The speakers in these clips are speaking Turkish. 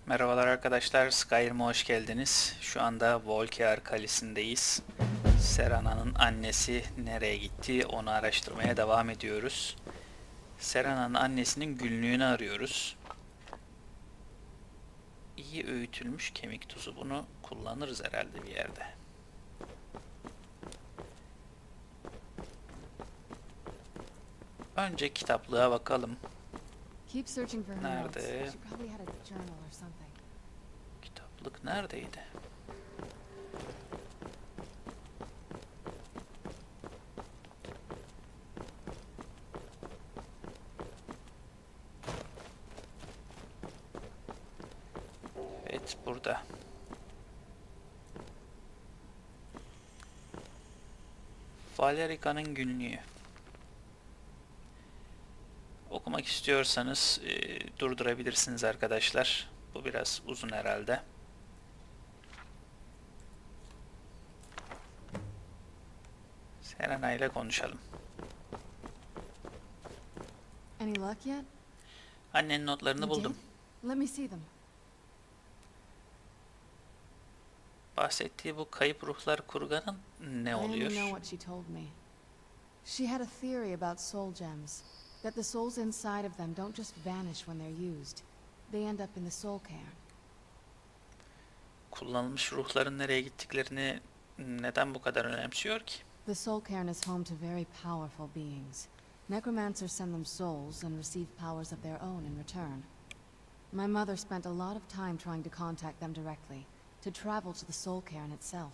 Merhabalar arkadaşlar, Skyrim'e hoş geldiniz. Şu anda Volkjær Kalesi'ndeyiz. Serana'nın annesi nereye gitti onu araştırmaya devam ediyoruz. Serana'nın annesinin günlüğünü arıyoruz. İyi öğütülmüş kemik tuzu, bunu kullanırız herhalde bir yerde. Önce kitaplığa bakalım. Nerede? Kitaplık neredeydi? Evet, burada. Valerika'nın günlüğü. Okumak istiyorsanız durdurabilirsiniz arkadaşlar. Bu biraz uzun herhalde. Serana ile konuşalım. Annenin notlarını buldum. Bahsettiği bu kayıp ruhlar kurganın ne oluyor? She had a theory about soul gems, that the souls inside of them don't just vanish when they're used. They end up in the soul cairn. Kullanılmış ruhların nereye gittiklerini neden bu kadar önemsiyor ki? The soul cairn is home to very powerful beings. Necromancers send them souls and receive powers of their own in return. My mother spent a lot of time trying to contact them directly, to travel to the soul cairn itself.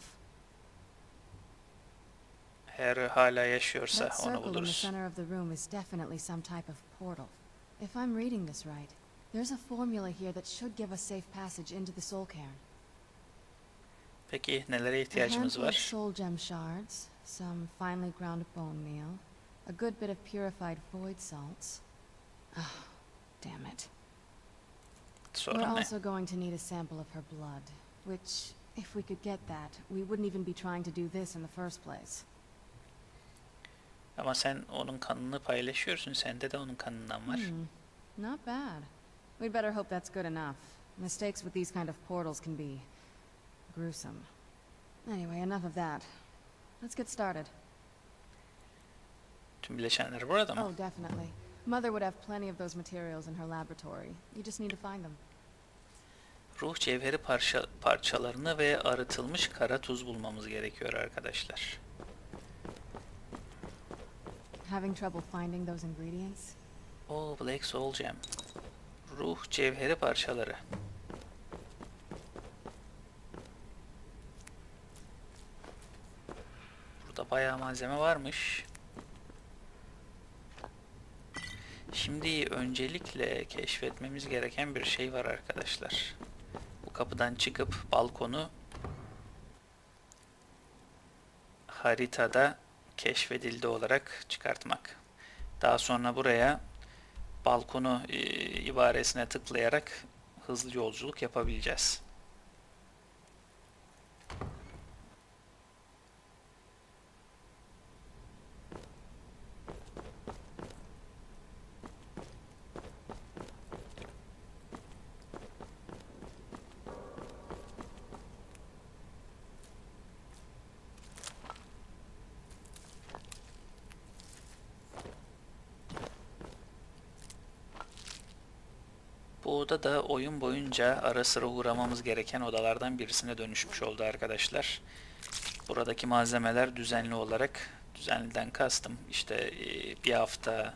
Eğer hala yaşıyorsa That onu circle in the buluruz. center of the room is definitely some type of portal. If I'm reading this right, there's a formula here that should give us safe passage into the soul cairn. Peki nelere A ihtiyacımız handful of var? soul gem shards, some finely ground bone meal, a good bit of purified void salts. Oh, damn it. We're Sorun ne? also going to need a sample of her blood, which, if we could get that, we wouldn't even be trying to do this in the first place. Ama sen onun kanını paylaşıyorsun. Sende de onun kanından var. Not bad. We'd better hope that's good enough. Mistakes with these kind of portals can be gruesome. Anyway, enough of that. Let's get started. Tüm bileşenler burada mı? Oh, definitely. Mother would have plenty of those materials in her laboratory. You just need to find them. Ruh cevheri parçalarını ve arıtılmış kara tuz bulmamız gerekiyor arkadaşlar. Having trouble finding those ingredients? Oh, Black Soul Gem. Ruh cevheri parçaları. Burada bayağı malzeme varmış. Şimdi öncelikle keşfetmemiz gereken bir şey var arkadaşlar. Bu kapıdan çıkıp balkonu haritada keşfedildi olarak çıkartmak. Daha sonra buraya balkonu ibaresine tıklayarak hızlı yolculuk yapabileceğiz. Bu oda da oyun boyunca ara sıra uğramamız gereken odalardan birisine dönüşmüş oldu arkadaşlar. Buradaki malzemeler düzenli olarak, düzenliden kastım işte bir hafta,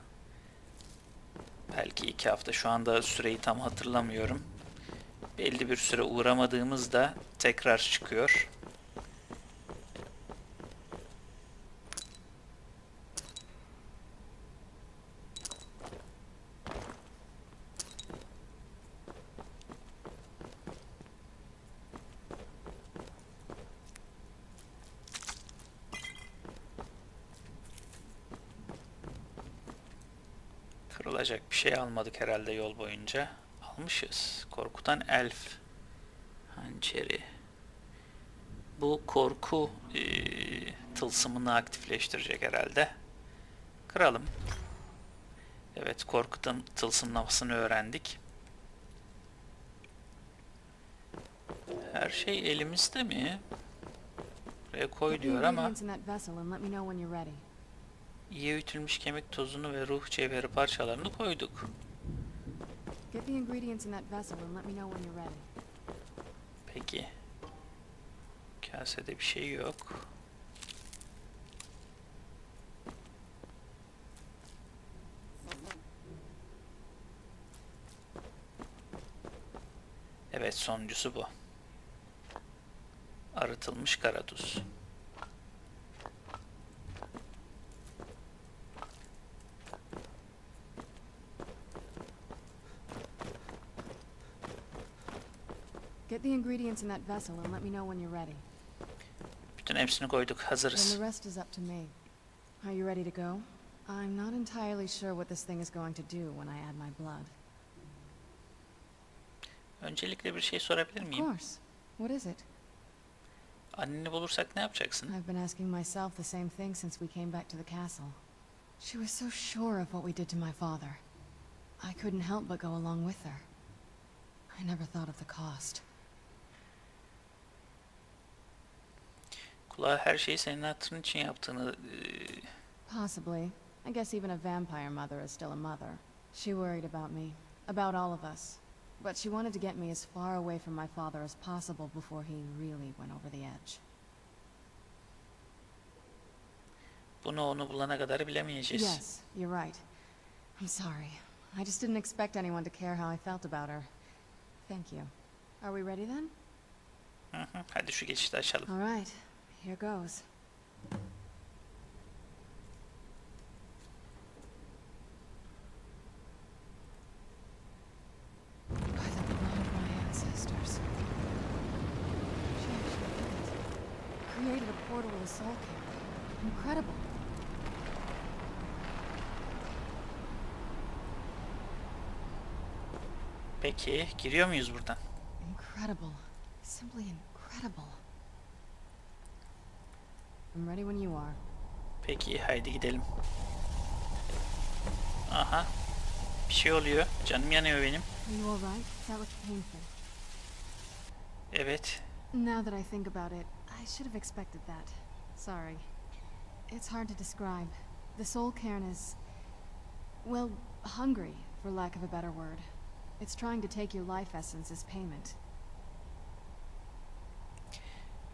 belki 2 hafta, şu anda süreyi tam hatırlamıyorum. Belli bir süre uğramadığımızda tekrar çıkıyor. Kırılacak bir şey almadık herhalde yol boyunca. Almışız. Korkutan elf hançeri. Bu korku tılsımını aktifleştirecek herhalde. Kıralım. Evet, korku tılsımlamasını öğrendik. Her şey elimizde mi? Buraya koy Get the diyor ama ingredients in that vessel and let me know when you're ready. iyi öğütülmüş kemik tozunu ve ruh cevheri parçalarını koyduk. Get the ingredients in that vessel and let me know when you're ready. Peki. Kasede bir şey yok. Evet, sonuncusu bu. Arıtılmış karatuz. Get the ingredients in that vessel and let me know when you're ready. Bütün hepsini koyduk. Then Hazırız. the rest is up to me. Are you ready to go? I'm not entirely sure what this thing is going to do when I add my blood. Öncelikle bir şey sorabilir Of miyim? course. What is it? Anneni bulursak ne yapacaksın? I've been asking myself the same thing since we came back to the castle. She was so sure of what we did to my father. I couldn't help but go along with her. I never thought of the cost. Kulağa her şeyi senin hatırın için yaptığını... Possibly. I guess even a vampire mother is still a mother. She worried about me, about all of us. But she wanted to get me as far away from my father as possible before he really went over the edge. Bunu onu bulana kadar bilemeyeceğiz. Yes, you're right. I'm sorry. I just didn't expect anyone to care how I felt about her. Thank you. Are we ready then? Hı hı. Hadi şu geçişi açalım. All right. Here goes. By the blood of my ancestors. She actually did it. Created a portal to the soul camp. Incredible. Peki, giriyor muyuz buradan? Incredible. Simply incredible. I'm ready when you are. Peki, haydi gidelim. Aha. Bir şey oluyor. Canım yanıyor benim. Are you alright? That looked painful. Evet. Now that I think about it, I should have expected that. Sorry. It's hard to describe. The soul cairn is... well, hungry, for lack of a better word. It's trying to take your life essence as payment.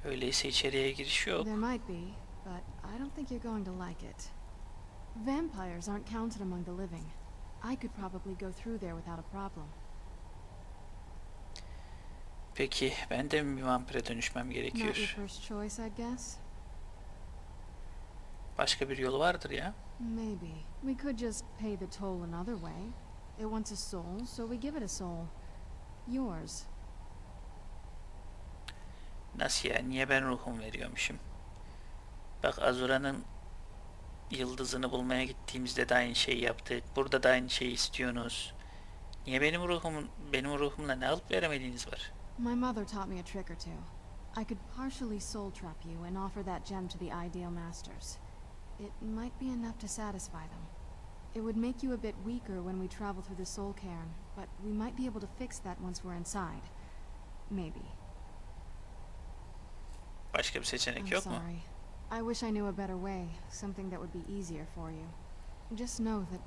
Öyleyse içeriye giriş yok. There might be, but I don't think you're going to like it. Vampires aren't counted among the living. I could probably go through there without a problem. Peki, ben de mi bir vampire dönüşmem Not your gerekiyor? first choice, I guess. Başka bir yolu vardır ya. Maybe. We could just pay the toll another way. It wants a soul, so we give it a soul. Yours. Nasıl ya? Niye ben ruhumu veriyormuşum? Bak, Azura'nın yıldızını bulmaya gittiğimizde de aynı şeyi yaptık. Burada da aynı şeyi istiyorsunuz. Niye benim ruhumla ne alıp veremediğiniz var? My mother taught me a trick or two. I could partially soul trap you and offer that gem to the ideal masters. It might be enough to satisfy them. It would make you a bit weaker when we travel through the soul cairn, but we might be able to fix that once we're inside. Maybe. Başka bir seçenek I'm yok mu? sorry. I wish I knew a better way, something that would be easier for you. Just know that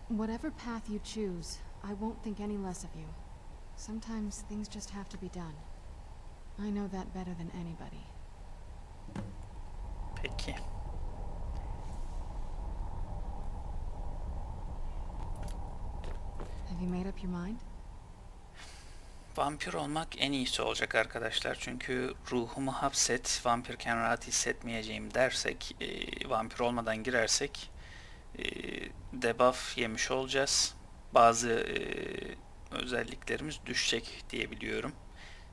whatever path you choose, I won't think any less of you. Sometimes things just have to be done. I know that better than anybody. Peki. Have you made up your mind? Vampir olmak en iyisi olacak arkadaşlar. Çünkü ruhumu hapset, vampirken rahat hissetmeyeceğim dersek, vampir olmadan girersek debuff yemiş olacağız. Bazı özelliklerimiz düşecek diye biliyorum.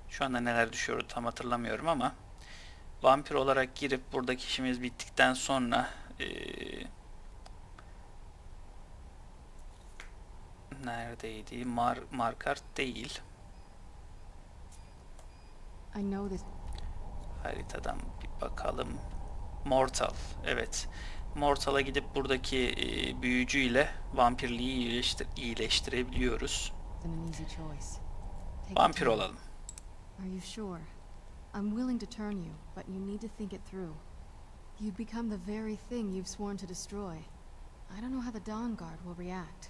Şu anda neler düşüyor tam hatırlamıyorum ama vampir olarak girip buradaki işimiz bittikten sonra neredeydi? Markart değil. I know this. Haritadan bir bakalım. Mortal. Evet. Mortal'a gidip buradaki büyücüyle vampirliği iyileştirebiliyoruz. An easy choice. Take your Vampir time. olalım. Are you sure? I'm willing to turn you, but you need to think it through. You'd become the very thing you've sworn to destroy. I don't know how the Dawn Guard will react.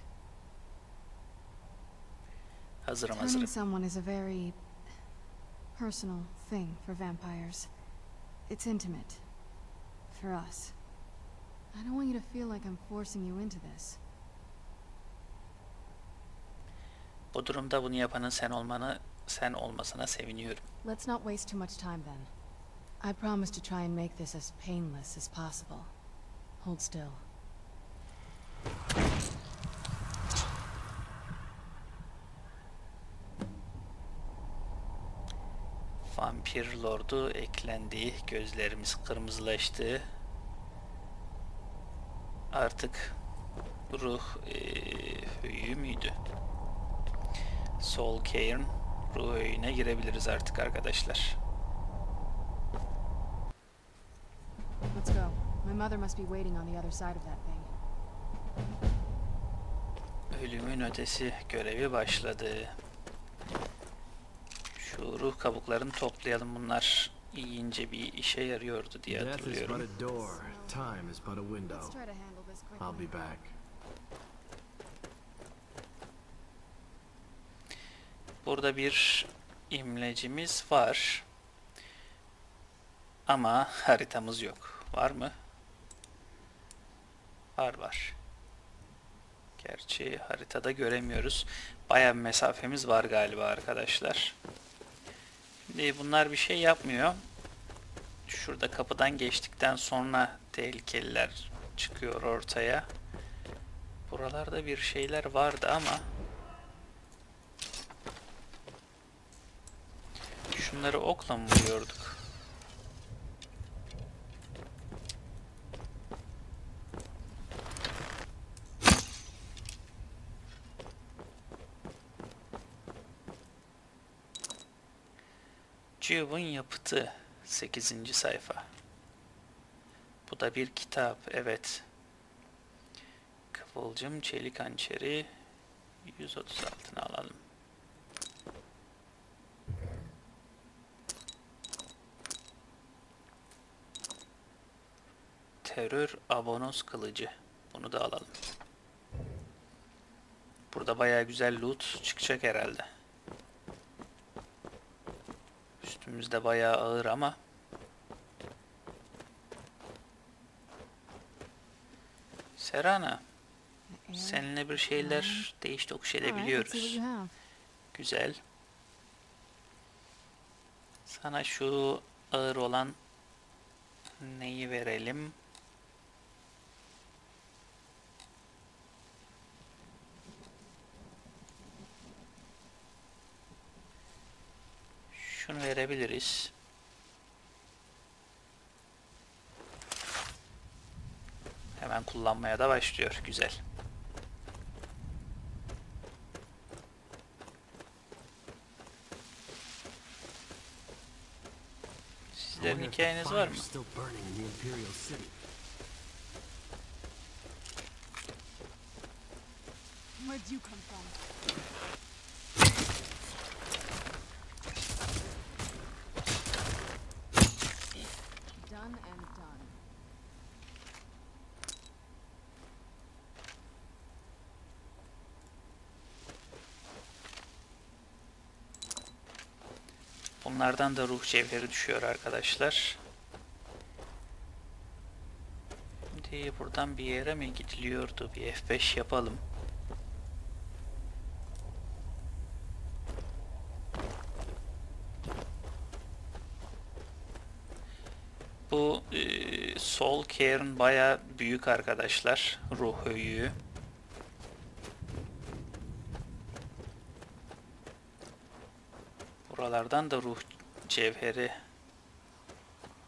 Hazırım. Turning someone is a very personal thing for vampires. It's intimate. For us. I don't want you to feel like I'm forcing you into this. Bu durumda bunu yapanın sen olmasına seviniyorum. Let's not waste too much time then. I promise to try and make this as painless as possible. Hold still. Vampir Lord'u eklendi. Gözlerimiz kırmızılaştı. Artık ruh höyüğü müydü? Soul Cairn ruh höyüğüne girebiliriz artık arkadaşlar. Let's go. My mother must be waiting on the other side of that thing. Ölümün ötesi görevi başladı. Şu ruh kabuklarını toplayalım. Bunlar iyince bir işe yarıyordu diye hatırlıyorum. Let's try to handle this quickly. I'll be back. Burada bir imlecimiz var. Ama haritamız yok. Var mı? Var. Gerçi haritada göremiyoruz. Bayağı bir mesafemiz var galiba arkadaşlar. Şimdi bunlar bir şey yapmıyor. Şurada kapıdan geçtikten sonra tehlikeliler çıkıyor ortaya. Buralarda bir şeyler vardı ama şunları okla mı vuruyorduk? Cub'un yapıtı 8. sayfa. Bu da bir kitap, evet. Kıvılcım çelik hançeri 136'ını alalım. Terör abonos kılıcı. Bunu da alalım. Burada bayağı güzel loot çıkacak herhalde. Üstümüzde bayağı ağır ama Serana, seninle bir şeyler değiş tokuş edebiliyoruz. Güzel. Sana şu ağır olan neyi verelim? Şunu verebiliriz. Hemen kullanmaya da başlıyor. Güzel. Sizlerin hikayeniz var mı? Where'd you come from? Done and done. Bunlardan da ruh cevheri düşüyor arkadaşlar. Şimdi buradan bir yere mi gidiliyordu? Bir F5 yapalım. Bu Soul Cairn bayağı büyük arkadaşlar. Ruh höyüğü. Buralardan da ruh cevheri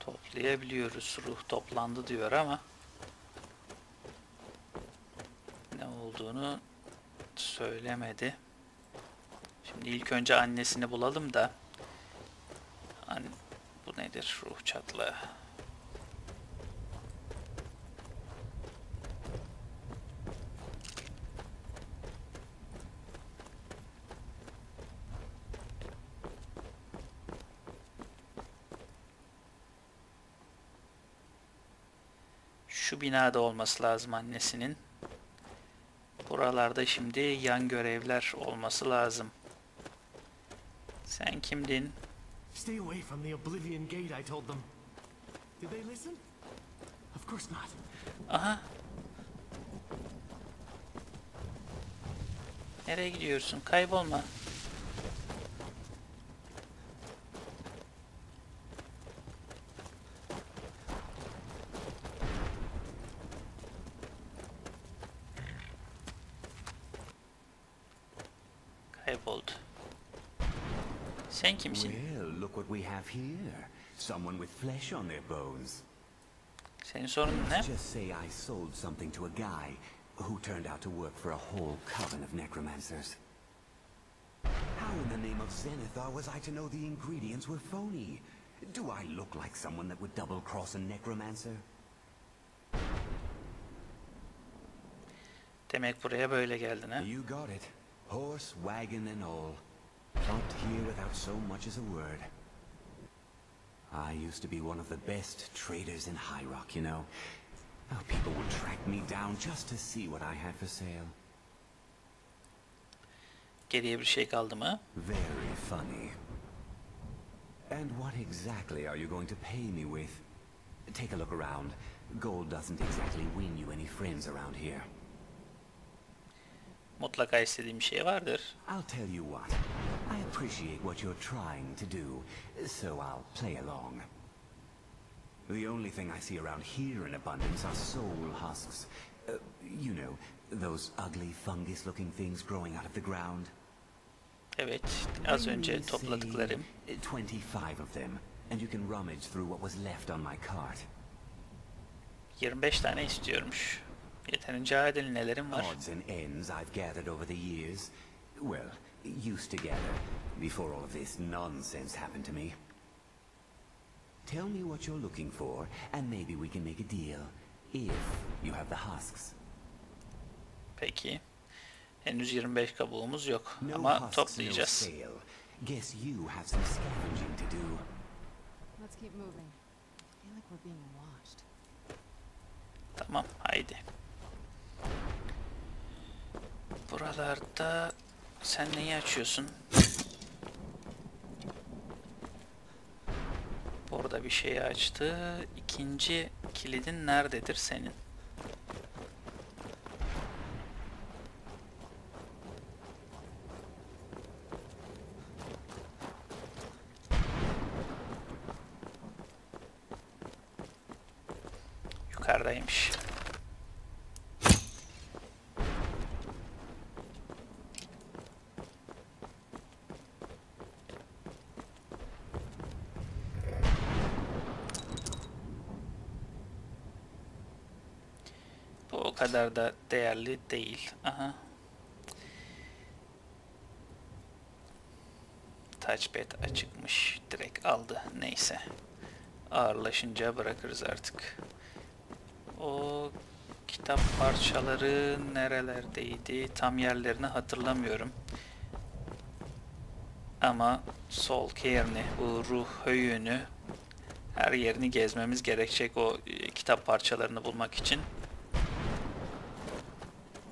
toplayabiliyoruz. Ruh toplandı diyor ama ne olduğunu söylemedi. Şimdi ilk önce annesini bulalım da bu nedir? Ruh çatlağı. Şu binada olması lazım annesinin. Buralarda şimdi yan görevler olması lazım. Sen kimdin? Stay away from the Oblivion Gate, I told them. Did they listen? Of course not. Aha. Nereye gidiyorsun? Kaybolma. Kayboldu. Sen kimsin? Well, look what we have here. Someone with flesh on their bones. Senin sorunun ne? Just say I sold something to a guy who turned out to work for a whole coven of necromancers. How in the name of Zenithar was I to know the ingredients were phony? Do I look like someone that would double-cross a necromancer? Demek buraya böyle geldin ha? You got it. Horse, wagon and all. Plumped here without so much as a word. I used to be one of the best traders in High Rock, you know. Oh, people would track me down just to see what I had for sale. Geriye bir şey kaldı mı? Very funny. And what exactly are you going to pay me with? Take a look around. Gold doesn't exactly win you any friends around here. Mutlaka istediğim bir şey vardır. I'll tell you what. I appreciate what you're trying to do, so I'll play along. The only thing I see around here in abundance are soul husks. You know, those ugly fungus-looking things growing out of the ground. Evet, az önce topladıklarım. 25 of them, and you can rummage through what was left on my cart. 25 tane istiyormuş. Yeterince adil nelerim var? Odds and ends I've gathered over the years. Well, used to gather before all of this nonsense happened to me. Tell me what you're looking for, and maybe we can make a deal. If you have the husks. Peki. Henüz 25 kabuğumuz yok No ama husks, toplayacağız. no sale. Guess you have some scavenging to do. Let's keep moving. I feel like we're being watched. Tamam, haydi. Buralarda sen neyi açıyorsun? Burada bir şey açtı. İkinci kilidin nerededir senin? Yukarıdaymış. Bu o kadar da değerli değil. Aha. Touchpad açıkmış. Direkt aldı. Neyse. Ağırlaşınca bırakırız artık. O kitap parçaları nerelerdeydi? Tam yerlerini hatırlamıyorum. Ama sol cairn'i, bu ruh höyüğünü, her yerini gezmemiz gerekecek o kitap parçalarını bulmak için.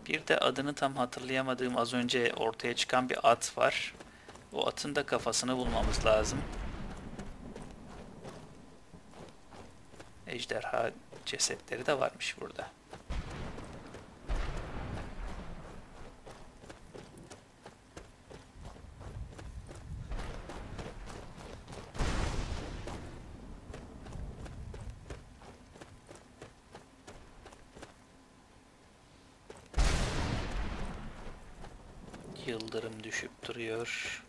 Bir de adını tam hatırlayamadığım az önce ortaya çıkan bir at var. O atın da kafasını bulmamız lazım. Ejderha cesetleri de varmış burada. Yıldırım düşüp duruyor.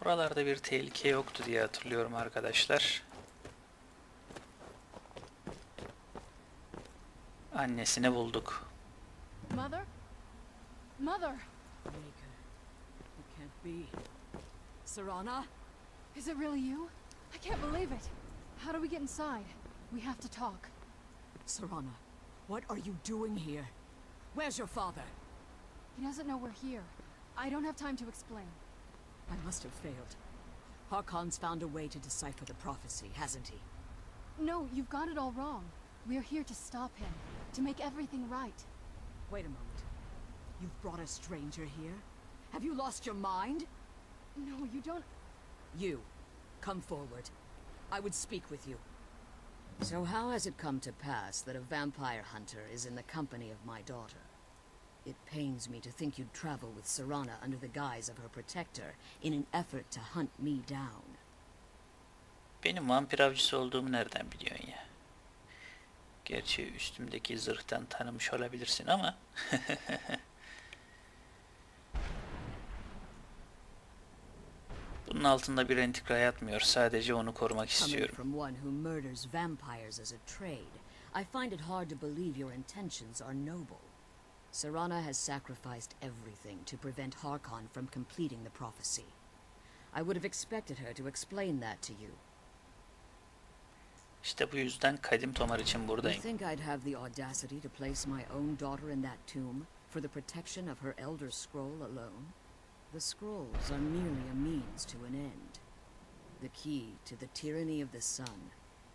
Buralarda bir tehlike yoktu diye hatırlıyorum arkadaşlar. Annesini bulduk. Mother? Mother! Maker, it can't be. Serana? Is it really you? I can't believe it. How do we get inside? We have to talk. Serana, what are you doing here? Where's your father? He doesn't know we're here. I don't have time to explain. I must have failed. Harkon's found a way to decipher the prophecy, hasn't he? No, you've got it all wrong. We're here to stop him, to make everything right. Wait a moment. You've brought a stranger here? Have you lost your mind? No, you don't... You, come forward. I would speak with you. So how has it come to pass that a vampire hunter is in the company of my daughter? It pains me to think you'd travel with Serana under the guise of her protector in an effort to hunt me down. Benim vampir avcısı olduğumu nereden biliyorsun ya? Gerçi üstümdeki zırhtan tanımış olabilirsin ama... Bunun altında bir entrika yatmıyor. Sadece onu korumak istiyorum. Coming from one who murders vampires as a trade, I find it hard to believe your intentions are noble. Serana has sacrificed everything to prevent Harkon from completing the prophecy. I would have expected her to explain that to you. İşte bu yüzden Kadim Tomar için You buradayım. think I'd have the audacity to place my own daughter in that tomb for the protection of her Elder Scroll alone? The scrolls are merely a means to an end. The key to the tyranny of the sun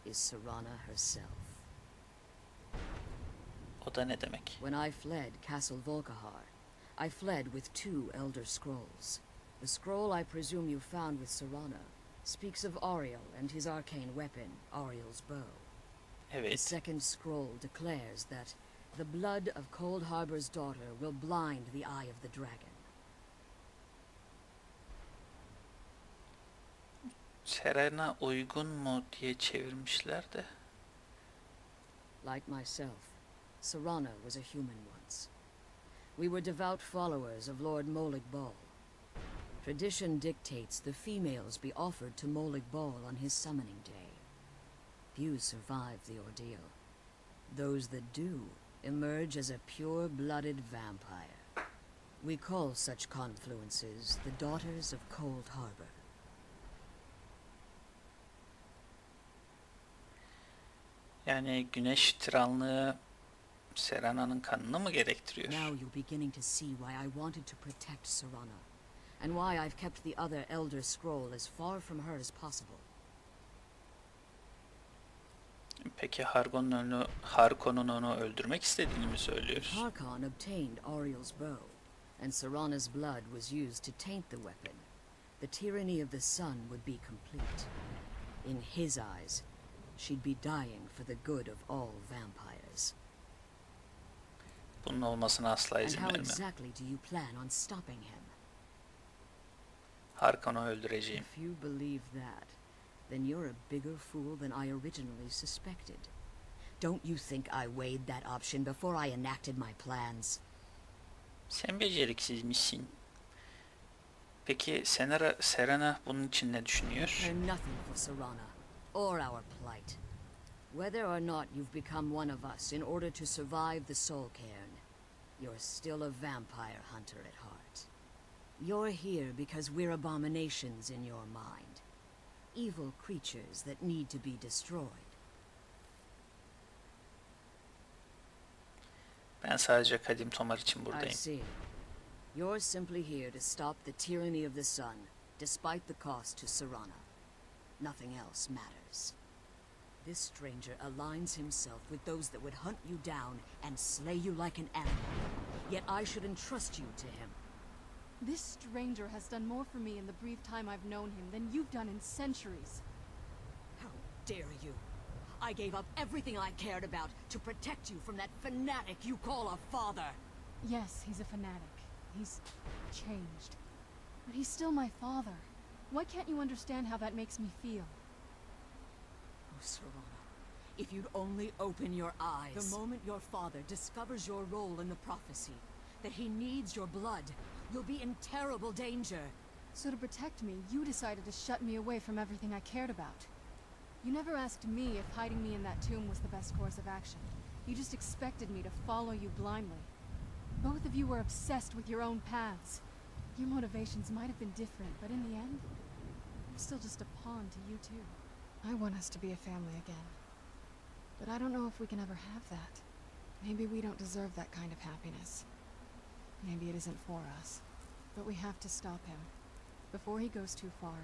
is Serana herself. O da ne demek? When I fled Castle Volkahar, I fled with 2 Elder Scrolls. The scroll I presume you found with Serana speaks of Ariel and his arcane weapon, Ariel's bow. The Evet. second scroll declares that the blood of Cold Harbor's daughter will blind the eye of the dragon. Serena uygun mu diye çevirmişler de. Like myself, Serana was a human once. We were devout followers of Lord Molig Bal. Tradition dictates the females be offered to Molig Bal on his summoning day. Few survive the ordeal. Those that do emerge as a pure-blooded vampire. We call such confluences the Daughters of Cold Harbor. Yani güneş tiranlığı Serana'nın kanını mı gerektiriyor? Now you're beginning to see why I wanted to protect Serana, and why I've kept the other Elder Scroll as far from her as possible. Peki Harkon'un onu öldürmek istediğini mi söylüyorsun? Harkon obtained Ariel's bow, and Serana's blood was used to taint the weapon. The tyranny of the sun would be complete. In his eyes, she'd be dying for the good of all vampires. Bunun olmasına asla And izin how vermem. exactly do you plan on stopping him? Harkon'u öldüreceğim. If you believe that, then you're a bigger fool than I originally suspected. Don't you think I weighed that option before I enacted my plans? Sen beceriksizmişsin. Peki Serena bunun için ne düşünüyor? Care nothing for Serana, or our plight. Whether or not you've become one of us in order to survive the Soul Cairn, you're still a vampire hunter at heart. You're here because we're abominations in your mind. Evil creatures that need to be destroyed. Ben sadece Kadim Tomar için I buradayım. see. You're simply here to stop the tyranny of the sun, despite the cost to Serana. Nothing else matters. This stranger aligns himself with those that would hunt you down and slay you like an animal. Yet I should entrust you to him. This stranger has done more for me in the brief time I've known him than you've done in centuries. How dare you? I gave up everything I cared about to protect you from that fanatic you call a father. Yes, he's a fanatic. He's changed. But he's still my father. Why can't you understand how that makes me feel? Oh, Serana, if you'd only open your eyes. The moment your father discovers your role in the prophecy, that he needs your blood, you'll be in terrible danger. So to protect me, you decided to shut me away from everything I cared about. You never asked me if hiding me in that tomb was the best course of action. You just expected me to follow you blindly. Both of you were obsessed with your own paths. Your motivations might have been different, but in the end, I'm still just a pawn to you too. I want us to be a family again. But I don't know if we can ever have that. Maybe we don't deserve that kind of happiness. Maybe it isn't for us. But we have to stop him before he goes too far.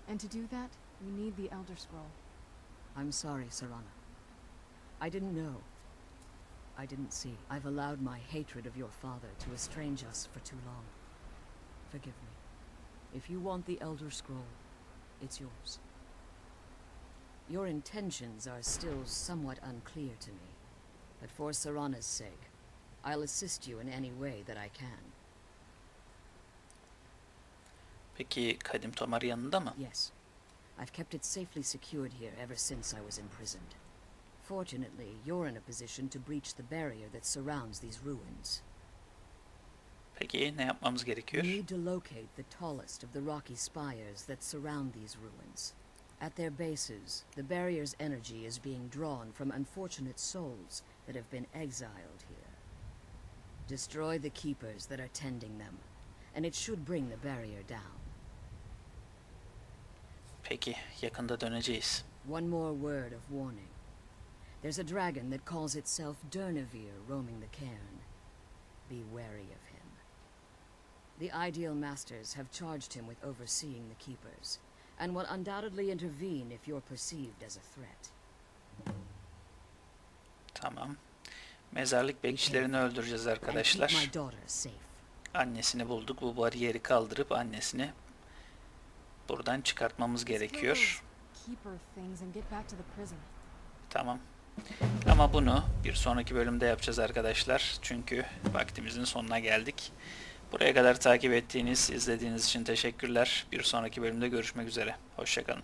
And to do that, we need the Elder Scroll. I'm sorry, Serana. I didn't know. I didn't see. I've allowed my hatred of your father to estrange us for too long. Forgive me. If you want the Elder Scroll, it's yours. Your intentions are still somewhat unclear to me, but for Serana's sake, I'll assist you in any way that I can. Peki Kadim Tomar yanında mı? Yes. I've kept it safely secured here ever since I was imprisoned. Fortunately, you're in a position to breach the barrier that surrounds these ruins. Peki ne yapmamız You gerekiyor? need to locate the tallest of the rocky spires that surround these ruins. At their bases, the barrier's energy is being drawn from unfortunate souls that have been exiled here. Destroy the keepers that are tending them, and it should bring the barrier down. Peki yakında döneceğiz. One more word of warning. There's a dragon that calls itself Durnevere roaming the cairn. Be wary of him. The Ideal Masters have charged him with overseeing the keepers, and will undoubtedly intervene if you're perceived as a threat. Tamam. Mezarlık bekçilerini öldüreceğiz And keep arkadaşlar. my daughter safe. Annesini bulduk. Bu bariyeri kaldırıp annesini buradan çıkartmamız gerekiyor. Keeper things and get back to the prison. Tamam. Ama bunu bir sonraki bölümde yapacağız arkadaşlar. Çünkü vaktimizin sonuna geldik. Buraya kadar takip ettiğiniz, izlediğiniz için teşekkürler. Bir sonraki bölümde görüşmek üzere. Hoşça kalın.